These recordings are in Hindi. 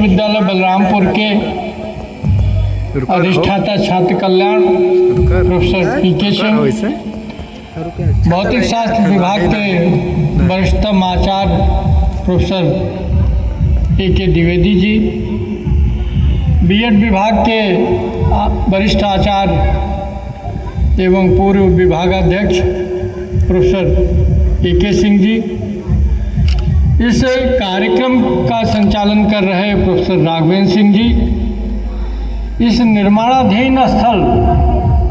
विश्वविद्यालय बलरामपुर के अधिष्ठाता छात्र कल्याण प्रोफेसर पी.के. सिंह, भौतिक शास्त्र विभाग के वरिष्ठतम आचार्य professor A K. Dwivedi ji, BEd विभाग के वरिष्ठ आचार्य एवं पूर्व विभागाध्यक्ष प्रोफेसर ए.के. सिंह जी, इस कार्यक्रम का संचालन कर रहे प्रोफेसर राघवेंद्र सिंह जी, इस निर्माणाधीन स्थल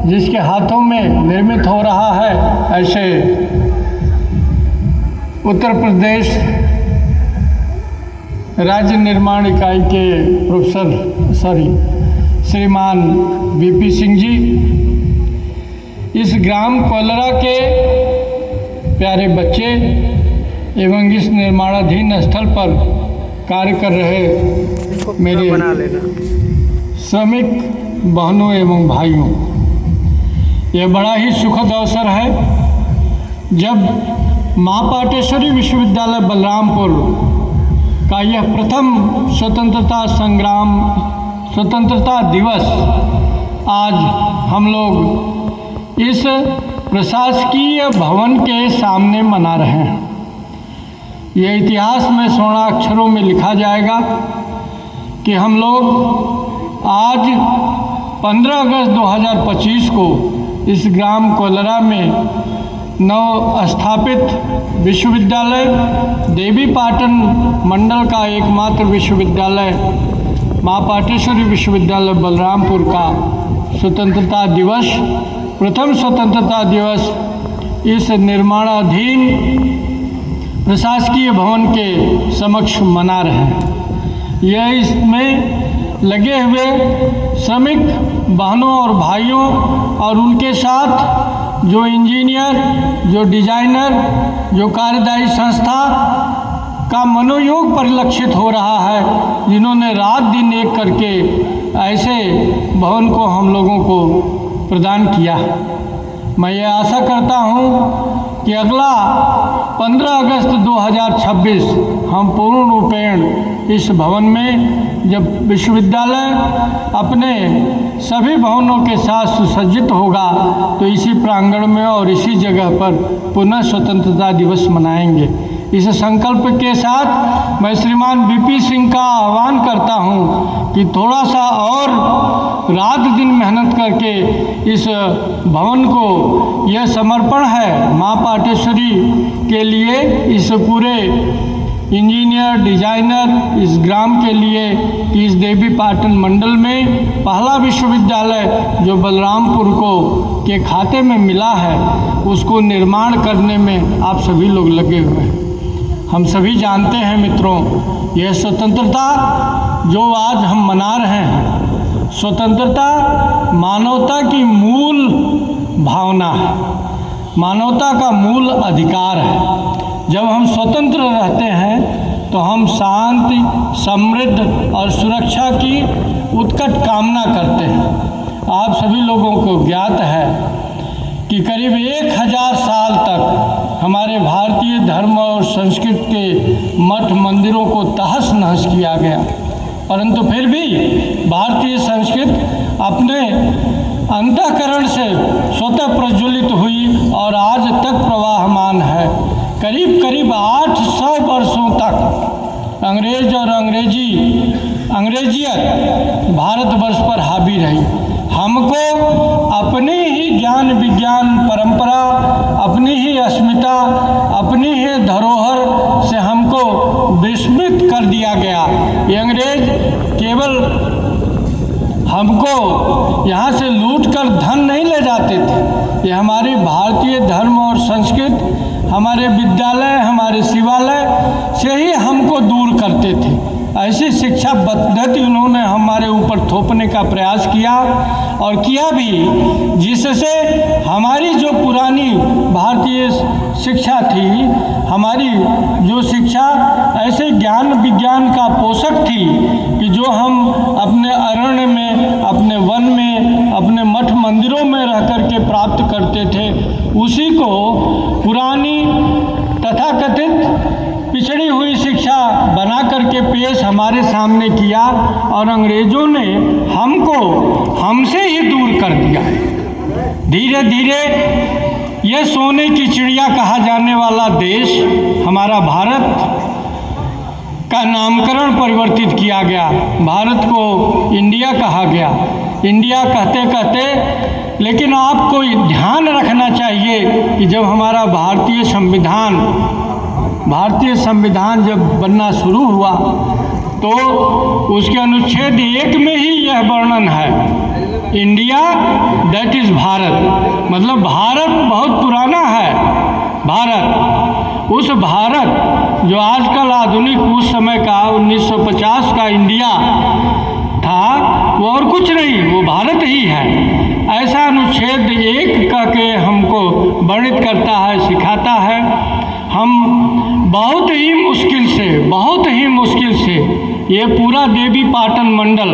जिसके हाथों में निर्मित हो रहा है, ऐसे उत्तर प्रदेश राज्य निर्माण इकाई के श्रीमान वीपी सिंह जी, इस ग्राम कोलरा के प्यारे बच्चे एवं इस निर्माणाधीन स्थल पर कार्य कर रहे मेरे श्रमिक बहनों एवं भाइयों, यह बड़ा ही सुखद अवसर है जब माँ पाटेश्वरी विश्वविद्यालय बलरामपुर का यह प्रथम स्वतंत्रता दिवस आज हम लोग इस प्रशासकीय भवन के सामने मना रहे हैं। यह इतिहास में स्वर्ण अक्षरों में लिखा जाएगा कि हम लोग आज 15 अगस्त 2025 को इस ग्राम कोलरा में नव स्थापित विश्वविद्यालय देवीपाटन मंडल का एकमात्र विश्वविद्यालय माँ पाटेश्वरी विश्वविद्यालय बलरामपुर का स्वतंत्रता दिवस, प्रथम स्वतंत्रता दिवस इस निर्माणाधीन प्रशासकीय भवन के समक्ष मना रहे हैं। यह इसमें लगे हुए श्रमिक बहनों और भाइयों और उनके साथ जो इंजीनियर, जो डिजाइनर, जो कार्यदायी संस्था का मनोयोग परिलक्षित हो रहा है, जिन्होंने रात दिन एक करके ऐसे भवन को हम लोगों को प्रदान किया। मैं ये आशा करता हूँ कि अगला 15 अगस्त 2026 हम पूर्ण रूपेण इस भवन में जब विश्वविद्यालय अपने सभी भवनों के साथ सुसज्जित होगा तो इसी प्रांगण में और इसी जगह पर पुनः स्वतंत्रता दिवस मनाएंगे। इस संकल्प के साथ मैं श्रीमान वीपी सिंह का आह्वान करता हूं कि थोड़ा सा और रात दिन मेहनत करके इस भवन को, यह समर्पण है माँ पाटेश्वरी के लिए, इस पूरे इंजीनियर डिजाइनर इस ग्राम के लिए कि इस देवीपाटन मंडल में पहला विश्वविद्यालय जो बलरामपुर को के खाते में मिला है उसको निर्माण करने में आप सभी लोग लगे हुए हैं। हम सभी जानते हैं मित्रों, यह स्वतंत्रता जो आज हम मना रहे हैं, स्वतंत्रता मानवता की मूल भावना है, मानवता का मूल अधिकार है। जब हम स्वतंत्र रहते हैं तो हम शांति, समृद्ध और सुरक्षा की उत्कट कामना करते हैं। आप सभी लोगों को ज्ञात है कि करीब 1000 साल तक हमारे भारतीय धर्म और संस्कृति के मठ मंदिरों को तहस नहस किया गया, परंतु फिर भी भारतीय संस्कृति अपने अंतःकरण से स्वतः प्रज्वलित हुई और आज तक प्रवाहमान है। करीब करीब 800 वर्षों तक अंग्रेज और अंग्रेजियत भारतवर्ष पर हावी रही। हमको अपनी ही ज्ञान विज्ञान परंपरा, अपनी ही अस्मिता, अपनी ही धरोहर से हमको विस्मृत कर दिया गया। ये अंग्रेज केवल हमको यहाँ से लूटकर धन नहीं ले जाते थे, ये हमारी भारतीय धर्म और संस्कृति, हमारे विद्यालय, हमारे शिवालय से ही हमको दूर करते थे। ऐसी शिक्षा पद्धति उन्होंने हमारे ऊपर थोपने का प्रयास किया और किया भी, जिससे हमारी जो पुरानी भारतीय शिक्षा थी, हमारी जो शिक्षा ऐसे ज्ञान विज्ञान का पोषक थी कि जो हम अपने अरण्य में, अपने वन में, अपने मठ मंदिरों में रह कर के प्राप्त करते थे, उसी को पुरानी तथाकथित पिछड़ी हुई शिक्षा बना करके पेश हमारे सामने किया और अंग्रेज़ों ने हमसे ही दूर कर दिया। धीरे धीरे ये सोने की चिड़िया कहा जाने वाला देश हमारा भारत का नामकरण परिवर्तित किया गया। भारत को इंडिया कहा गया। इंडिया कहते कहते लेकिन आपको ध्यान रखना चाहिए कि जब हमारा भारतीय संविधान जब बनना शुरू हुआ तो उसके अनुच्छेद 1 में ही यह वर्णन है, इंडिया दैट इज़ भारत, मतलब भारत बहुत पुराना है। उस भारत जो आजकल आधुनिक उस समय का 1950 का इंडिया था वो और कुछ नहीं, वो भारत ही है। ऐसा अनुच्छेद 1 कह के हमको वर्णित करता है, सिखाता है। हम बहुत ही मुश्किल से ये पूरा देवी पाटन मंडल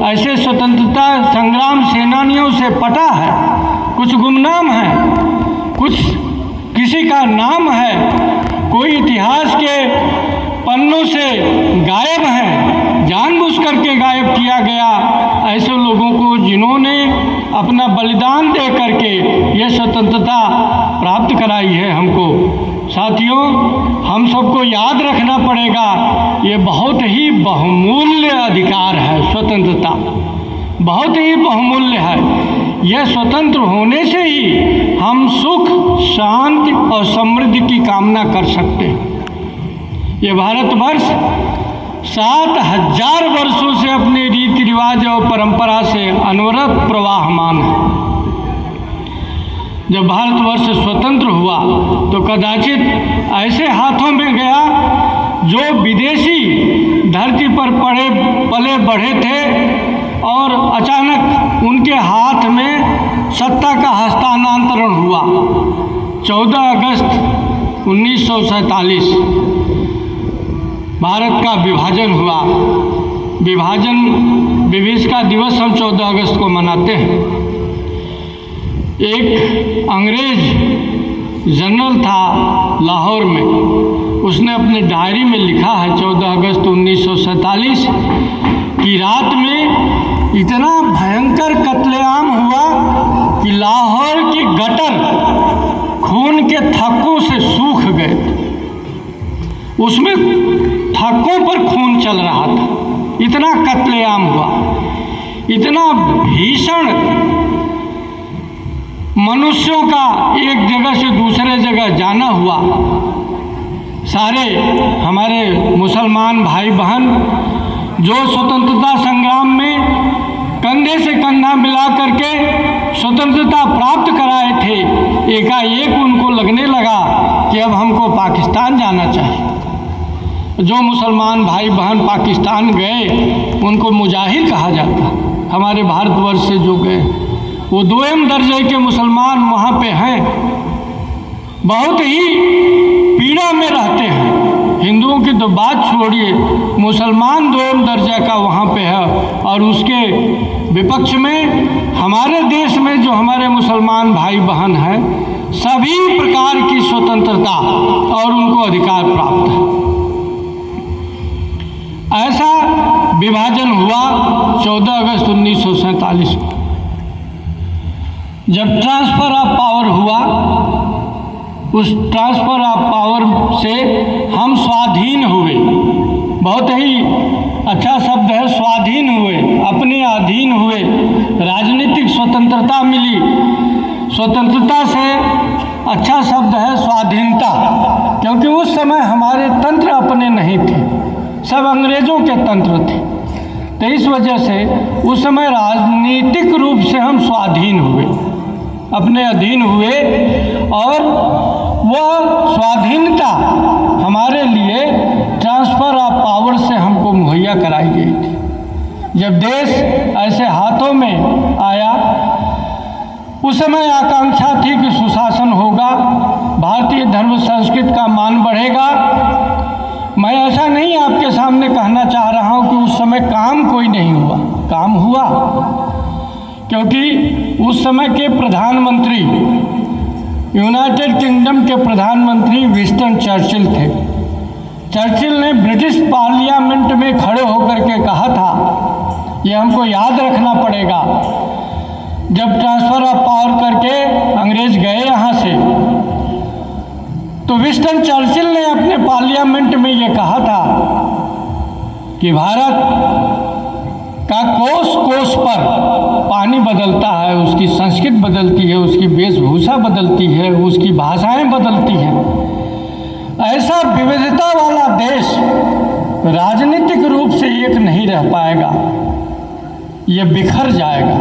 ऐसे स्वतंत्रता संग्राम सेनानियों से पटा है। कुछ गुमनाम है, कुछ किसी का नाम है, कोई इतिहास के पन्नों से गायब है, जानबूझ करके गायब किया गया। ऐसे लोगों को जिन्होंने अपना बलिदान दे करके ये स्वतंत्रता प्राप्त कराई है हमको। साथियों, हम सबको याद रखना पड़ेगा, ये बहुत ही बहुमूल्य अधिकार है। स्वतंत्रता बहुत ही बहुमूल्य है। यह स्वतंत्र होने से ही हम सुख, शांति और समृद्धि की कामना कर सकते हैं। ये भारतवर्ष 7000 वर्षों से अपने रीति रिवाज और परंपरा से अनवरत प्रवाहमान है। जब भारतवर्ष स्वतंत्र हुआ तो कदाचित ऐसे हाथों में गया जो विदेशी धरती पर पले बढ़े थे और अचानक उनके हाथ में सत्ता का हस्तांतरण हुआ। 14 अगस्त 1947 भारत का विभाजन हुआ। विभाजन दिवस हम 14 अगस्त को मनाते हैं। एक अंग्रेज जनरल था लाहौर में, उसने अपने डायरी में लिखा है 14 अगस्त 1947 की रात में इतना भयंकर कत्लेआम हुआ कि लाहौर की गटर खून के थक्कों से सूख गए। उसमें थक्कों पर खून चल रहा था, इतना कत्लेआम हुआ, इतना भीषण मनुष्यों का एक जगह से दूसरे जगह जाना हुआ। सारे हमारे मुसलमान भाई बहन जो स्वतंत्रता संग्राम में कंधे से कंधा मिला करके स्वतंत्रता प्राप्त कराए थे, एकाएक उनको लगने लगा कि अब हमको पाकिस्तान जाना चाहिए। जो मुसलमान भाई बहन पाकिस्तान गए उनको मुजाहिर कहा जाता। हमारे भारतवर्ष से जो गए वो 2म दर्जे के मुसलमान वहाँ पे हैं, बहुत ही पीड़ा में रहते हैं। हिंदुओं की तो बात छोड़िए, मुसलमान 2म दर्जा का वहाँ पे है। और उसके विपक्ष में हमारे देश में जो हमारे मुसलमान भाई बहन हैं, सभी प्रकार की स्वतंत्रता और उनको अधिकार प्राप्त है। ऐसा विभाजन हुआ 14 अगस्त 1947 को। जब ट्रांसफ़र ऑफ पावर हुआ, उस ट्रांसफ़र ऑफ पावर से हम स्वाधीन हुए। बहुत ही अच्छा शब्द है, स्वाधीन हुए, अपने अधीन हुए। राजनीतिक स्वतंत्रता मिली। स्वतंत्रता से अच्छा शब्द है स्वाधीनता, क्योंकि उस समय हमारे तंत्र अपने नहीं थे, सब अंग्रेज़ों के तंत्र थे। तो इस वजह से उस समय राजनीतिक रूप से हम स्वाधीन हुए, अपने अधीन हुए। और वह स्वाधीनता हमारे लिए ट्रांसफ़र ऑफ पावर से हमको मुहैया कराई गई थी। जब देश ऐसे हाथों में आया, उस समय आकांक्षा थी कि सुशासन होगा, भारतीय धर्म संस्कृति का मान बढ़ेगा। मैं ऐसा नहीं आपके सामने कहना चाह रहा हूँ कि उस समय काम कोई नहीं हुआ, काम हुआ, क्योंकि उस समय के प्रधानमंत्री, यूनाइटेड किंगडम के प्रधानमंत्री विंस्टन चर्चिल थे। चर्चिल ने ब्रिटिश पार्लियामेंट में खड़े होकर के कहा था, ये हमको याद रखना पड़ेगा, जब ट्रांसफ़र ऑफ पावर करके अंग्रेज गए यहाँ से, तो विंस्टन चर्चिल ने अपने पार्लियामेंट में ये कहा था कि भारत का कोस कोस पर पानी बदलता है, उसकी संस्कृति बदलती है, उसकी वेशभूषा बदलती है, उसकी भाषाएं बदलती हैं। ऐसा विविधता वाला देश राजनीतिक रूप से एक नहीं रह पाएगा, ये बिखर जाएगा।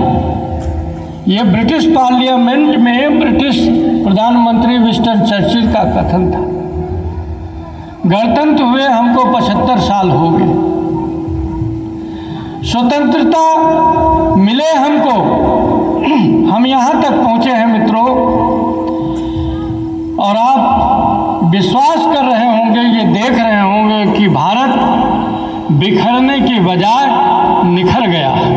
ये ब्रिटिश पार्लियामेंट में ब्रिटिश प्रधानमंत्री विंस्टन चर्चिल का कथन था। गणतंत्र हुए हमको 75 साल हो गए, स्वतंत्रता मिले हमको, हम यहाँ तक पहुँचे हैं मित्रों, और आप विश्वास कर रहे होंगे, ये देख रहे होंगे कि भारत बिखरने की बजाय निखर गया है।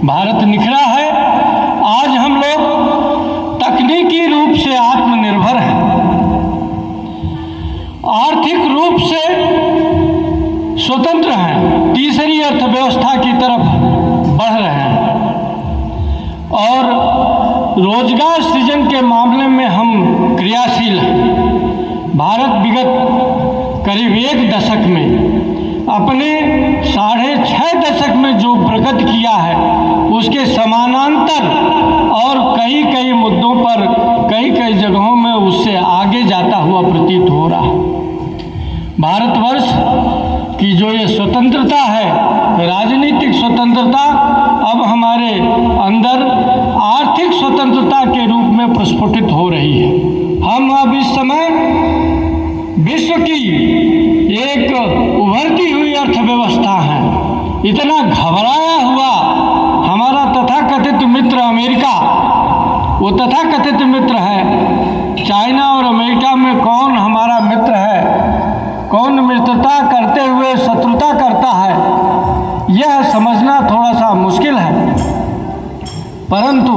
भारत निखरा है। आज हम लोग तकनीकी रूप से आत्मनिर्भर हैं, आर्थिक रूप से स्वतंत्र हैं, तीसरी अर्थव्यवस्था की तरफ बढ़ रहे हैं, और रोजगार सृजन के मामले में हम क्रियाशील हैं। भारत विगत करीब 1 दशक में अपने 6.5 दशक में जो प्रगति किया है, उसके समानांतर और कई कई मुद्दों पर कई कई जगहों में उससे आगे जाता हुआ प्रतीत हो रहा है। भारतवर्ष की जो ये स्वतंत्रता है, राजनीतिक स्वतंत्रता, अब हमारे अंदर आर्थिक स्वतंत्रता के रूप में प्रस्फुटित हो रही है। हम अब इस समय विश्व की एक उभरती हुई अर्थव्यवस्था है। इतना घबराया हुआ हमारा तथाकथित मित्र अमेरिका, वो तथाकथित मित्र है। चाइना और अमेरिका में कौन हमारा मित्र है, कौन मित्रता करते हुए शत्रुता करता है, यह समझना थोड़ा सा मुश्किल है। परंतु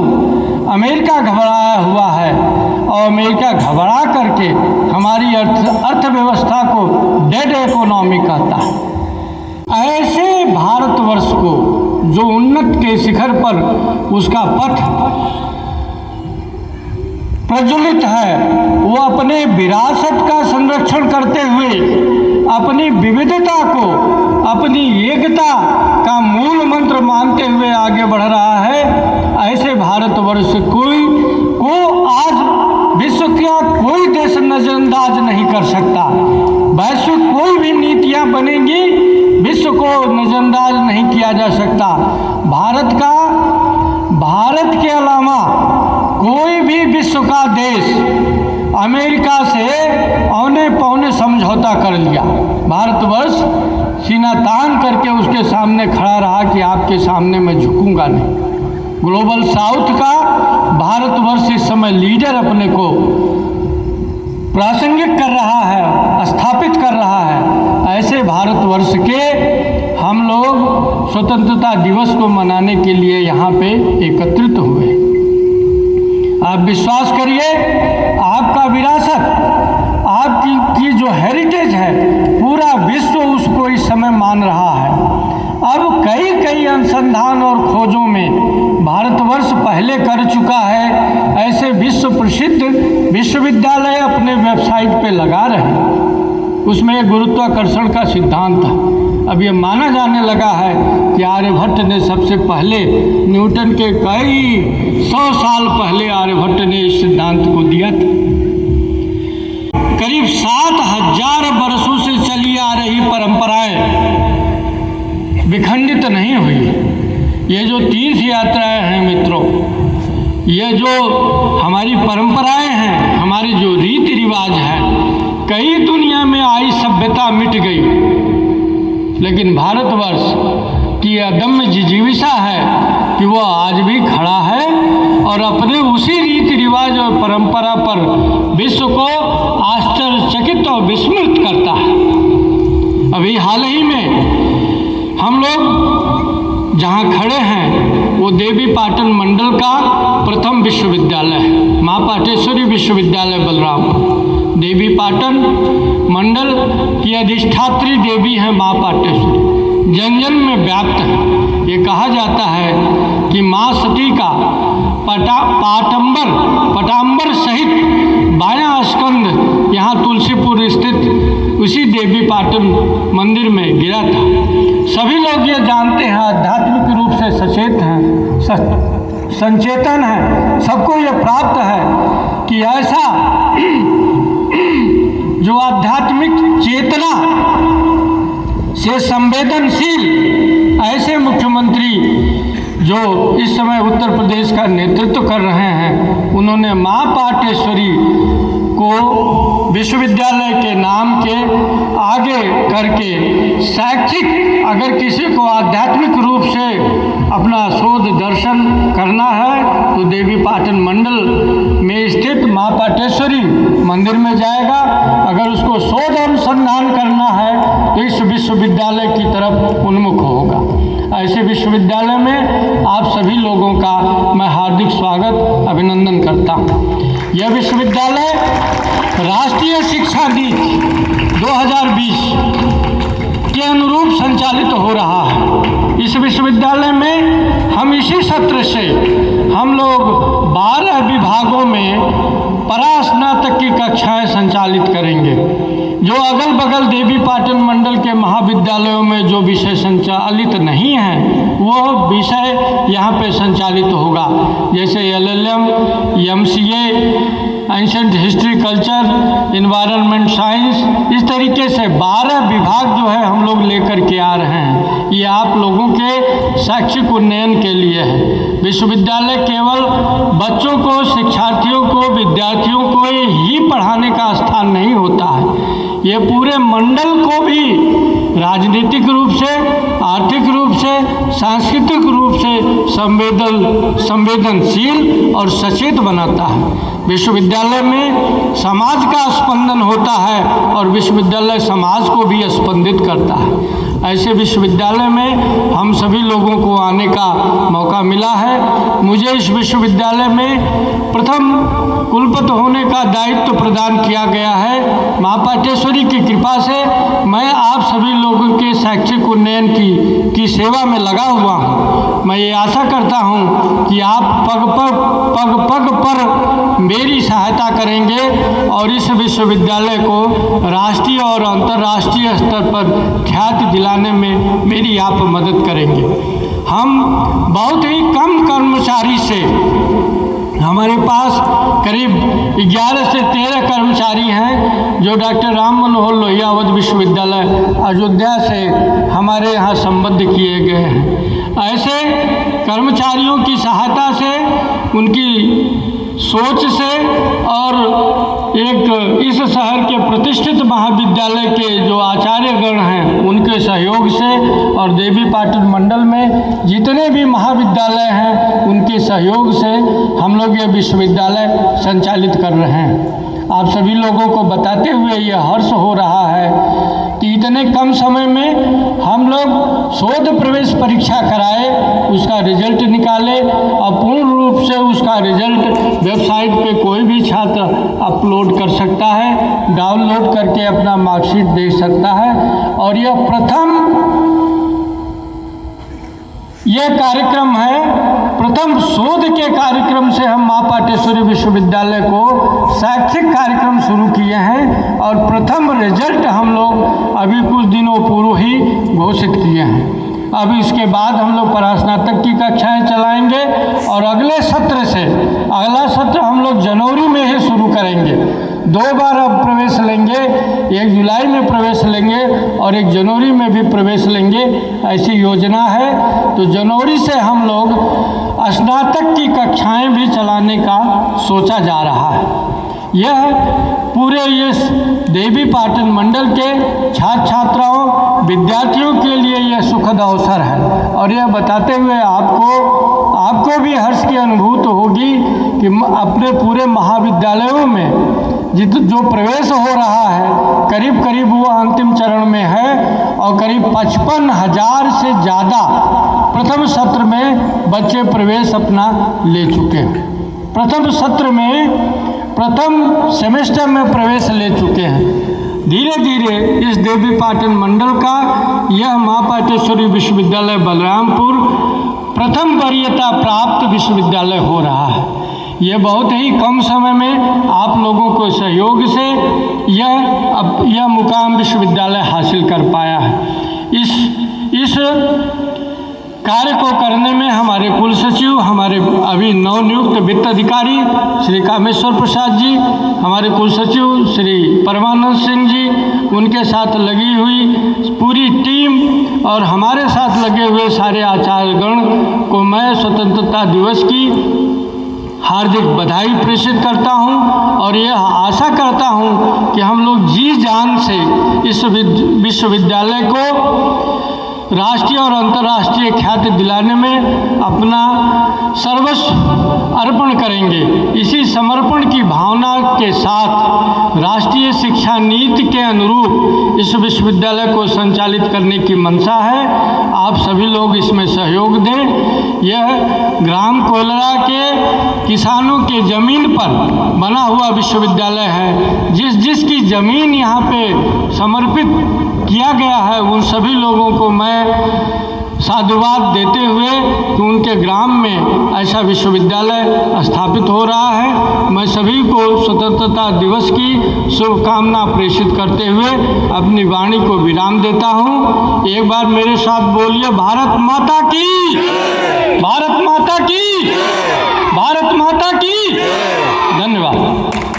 अमेरिका घबराया हुआ है, और अमेरिका घबरा करके हमारी अर्थव्यवस्था को डेड इकोनॉमी कहता है। ऐसे भारतवर्ष को जो उन्नत के शिखर पर उसका पथ प्रज्वलित है, वो अपने विरासत का संरक्षण करते हुए अपनी विविधता को अपनी एकता का मूल मंत्र मानते हुए आगे बढ़ रहा है। ऐसे भारतवर्ष को आज विश्व का कोई देश नजरअंदाज नहीं कर सकता। वैश्विक कोई भी नीतियां बनेंगी, विश्व को नजरअंदाज नहीं किया जा सकता। भारत के अलावा कोई भी विश्व का देश अमेरिका से औने पौने समझौता कर लिया, भारतवर्ष सीना तान करके उसके सामने खड़ा रहा कि आपके सामने मैं झुकूंगा नहीं। ग्लोबल साउथ का भारतवर्ष इस समय लीडर अपने को प्रासंगिक कर रहा है, स्थापित कर रहा है। ऐसे भारतवर्ष के हम लोग स्वतंत्रता दिवस को मनाने के लिए यहाँ पे एकत्रित हुए। आप विश्वास करिए, आपका विरासत, आपकी जो हेरिटेज है, पूरा विश्व उसको इस समय मान रहा है। अब कई अनुसंधान और खोजों में भारतवर्ष पहले कर चुका है। ऐसे विश्व प्रसिद्ध विश्वविद्यालय अपने वेबसाइट पे लगा रहे हैं। उसमें गुरुत्वाकर्षण का सिद्धांत था। अब ये माना जाने लगा है कि आर्यभट्ट ने सबसे पहले, न्यूटन के कई 100 साल पहले आर्यभट्ट ने इस सिद्धांत को दिया था। करीब 7000 वर्षों से चली आ रही परंपराएं विखंडित नहीं हुई। ये जो तीर्थ यात्राएं हैं मित्रों, ये जो हमारी परंपराएं हैं, हमारी जो रीति रिवाज है, कई दुनिया में आई सभ्यता मिट गई, लेकिन भारतवर्ष की अदम्य जिजीविषा है कि वो आज भी खड़ा है और अपने उसी रीति रिवाज और परंपरा पर विश्व को आश्चर्यचकित और विस्मृत करता है। अभी हाल ही में हम लोग जहाँ खड़े हैं वो देवी पाटन मंडल का प्रथम विश्वविद्यालय है, माँ पाटेश्वरी विश्वविद्यालय बलरामपुर। देवी पाटन मंडल की अधिष्ठात्री देवी हैं माँ पाटेश्वरी, जन जन में व्याप्त है। ये कहा जाता है कि माँ सती का पटाम्बर सहित बायां स्कंद यहाँ तुलसीपुर स्थित उसी देवी पाटन मंदिर में गिरा था। सभी लोग ये जानते हैं, आध्यात्मिक रूप से सचेत हैं, संचेतन है, सबको ये प्राप्त है कि ऐसा जो आध्यात्मिक चेतना से संवेदनशील ऐसे मुख्यमंत्री जो इस समय उत्तर प्रदेश का नेतृत्व कर रहे हैं, उन्होंने माँ पाटेश्वरी को विश्वविद्यालय के नाम के आगे करके शैक्षिक, अगर किसी को आध्यात्मिक रूप से अपना शोध दर्शन करना है तो देवी पाटन मंडल में स्थित माँ पाटेश्वरी मंदिर में जाएगा। अगर उसको शोध अनुसंधान करना है तो इस विश्वविद्यालय की तरफ उन्मुख होगा। ऐसे विश्वविद्यालय में आप सभी लोगों का मैं हार्दिक स्वागत अभिनंदन करता हूँ। यह विश्वविद्यालय राष्ट्रीय शिक्षा नीति 2020 के अनुरूप संचालित हो रहा है। इस विश्वविद्यालय में हम इसी सत्र से हम लोग 12 विभागों में परास्नातक की कक्षाएं संचालित करेंगे। जो अगल बगल देवी पाटन मंडल के महाविद्यालयों में जो विषय संचालित नहीं हैं, वो विषय यहाँ पे संचालित होगा। जैसे LLM, MCA, ancient history, culture, environment science, इस तरीके से 12 विभाग जो है हम लोग लेकर के आ रहे हैं। ये आप लोगों के शैक्षिक उन्नयन के लिए है। विश्वविद्यालय केवल बच्चों को, शिक्षार्थियों को, विद्यार्थियों को ही पढ़ाने का स्थान नहीं होता है। ये पूरे मंडल को भी राजनीतिक रूप से, आर्थिक रूप से, सांस्कृतिक रूप से संवेदनशील और सचेत बनाता है। विश्वविद्यालय में समाज का स्पंदन होता है और विश्वविद्यालय समाज को भी स्पंदित करता है। ऐसे विश्वविद्यालय में हम सभी लोगों को आने का मौका मिला है। मुझे इस विश्वविद्यालय में प्रथम कुलपति होने का दायित्व प्रदान किया गया है। माँ पाटेश्वरी की कृपा से मैं आप सभी लोगों के शैक्षिक उन्नयन की सेवा में लगा हुआ हूँ। मैं ये आशा करता हूँ कि आप पग पर मेरी सहायता करेंगे और इस विश्वविद्यालय को राष्ट्रीय और अंतर्राष्ट्रीय स्तर पर ख्याति दिलाने में मेरी आप मदद करेंगे। हम बहुत ही कम कर्मचारी से, हमारे पास करीब 11 से 13 कर्मचारी हैं जो डॉक्टर राम मनोहर लोहिया अवध विश्वविद्यालय अयोध्या से हमारे यहाँ संबद्ध किए गए हैं। ऐसे कर्मचारियों की सहायता से, उनकी सोच से और एक इस शहर के प्रतिष्ठित महाविद्यालय के जो आचार्यगण हैं उनके सहयोग से और देवी पाटन मंडल में जितने भी महाविद्यालय हैं उनके सहयोग से हम लोग ये विश्वविद्यालय संचालित कर रहे हैं। आप सभी लोगों को बताते हुए ये हर्ष हो रहा है कि इतने कम समय में हम लोग शोध प्रवेश परीक्षा कराए, उसका रिजल्ट निकाले और पूर्ण रूप से उसका रिजल्ट वेबसाइट पे कोई भी छात्र अपलोड कर सकता है, डाउनलोड करके अपना मार्कशीट देख सकता है। और यह कार्यक्रम है, प्रथम शोध के कार्यक्रम से हम माँ पाटेश्वरी विश्वविद्यालय को शैक्षिक कार्यक्रम शुरू किए हैं और प्रथम रिजल्ट हम लोग अभी कुछ दिनों पूर्व ही घोषित किए हैं। अब इसके बाद हम लोग परास्नातक की कक्षाएं चलाएंगे और अगला सत्र हम लोग जनवरी में ही शुरू करेंगे। 2 बार अब प्रवेश लेंगे, 1 जुलाई में प्रवेश लेंगे और 1 जनवरी में भी प्रवेश लेंगे, ऐसी योजना है। तो जनवरी से हम लोग स्नातक की कक्षाएं भी चलाने का सोचा जा रहा है। यह पूरे इस देवी पाटन मंडल के छात्र छात्राओं, विद्यार्थियों के लिए यह सुखद अवसर है। और यह बताते हुए आपको भी हर्ष की अनुभूति होगी कि अपने पूरे महाविद्यालयों में जो प्रवेश हो रहा है करीब वो अंतिम चरण में है और करीब 55,000 से ज़्यादा प्रथम सत्र में बच्चे प्रवेश अपना ले चुके हैं। प्रथम सत्र में प्रथम सेमेस्टर में प्रवेश ले चुके हैं। धीरे धीरे इस देवीपाटन मंडल का यह माँ पाटेश्वरी विश्वविद्यालय बलरामपुर प्रथम वरीयता प्राप्त विश्वविद्यालय हो रहा है। ये बहुत ही कम समय में आप लोगों को सहयोग से यह मुकाम विश्वविद्यालय हासिल कर पाया है। इस कार्य को करने में हमारे कुल सचिव, हमारे अभी नवनियुक्त वित्त अधिकारी श्री कामेश्वर प्रसाद जी, हमारे कुल सचिव श्री परमानंद सिंह जी, उनके साथ लगी हुई पूरी टीम और हमारे साथ लगे हुए सारे आचार्यगण को मैं स्वतंत्रता दिवस की हार्दिक बधाई प्रेषित करता हूं और यह आशा करता हूं कि हम लोग जी जान से इस विश्वविद्यालय को राष्ट्रीय और अंतर्राष्ट्रीय ख्याति दिलाने में अपना सर्वस्व अर्पण करेंगे। इसी समर्पण की भावना के साथ राष्ट्रीय शिक्षा नीति के अनुरूप इस विश्वविद्यालय को संचालित करने की मंशा है। आप सभी लोग इसमें सहयोग दें। यह ग्राम कोयलरा के किसानों के ज़मीन पर बना हुआ विश्वविद्यालय है। जिसकी ज़मीन यहाँ पे समर्पित किया गया है उन सभी लोगों को मैं साधुवाद देते हुए कि उनके ग्राम में ऐसा विश्वविद्यालय स्थापित हो रहा है। मैं सभी को स्वतंत्रता दिवस की शुभकामना प्रेषित करते हुए अपनी वाणी को विराम देता हूँ। एक बार मेरे साथ बोलिए, भारत माता की, भारत माता की, भारत माता की। धन्यवाद।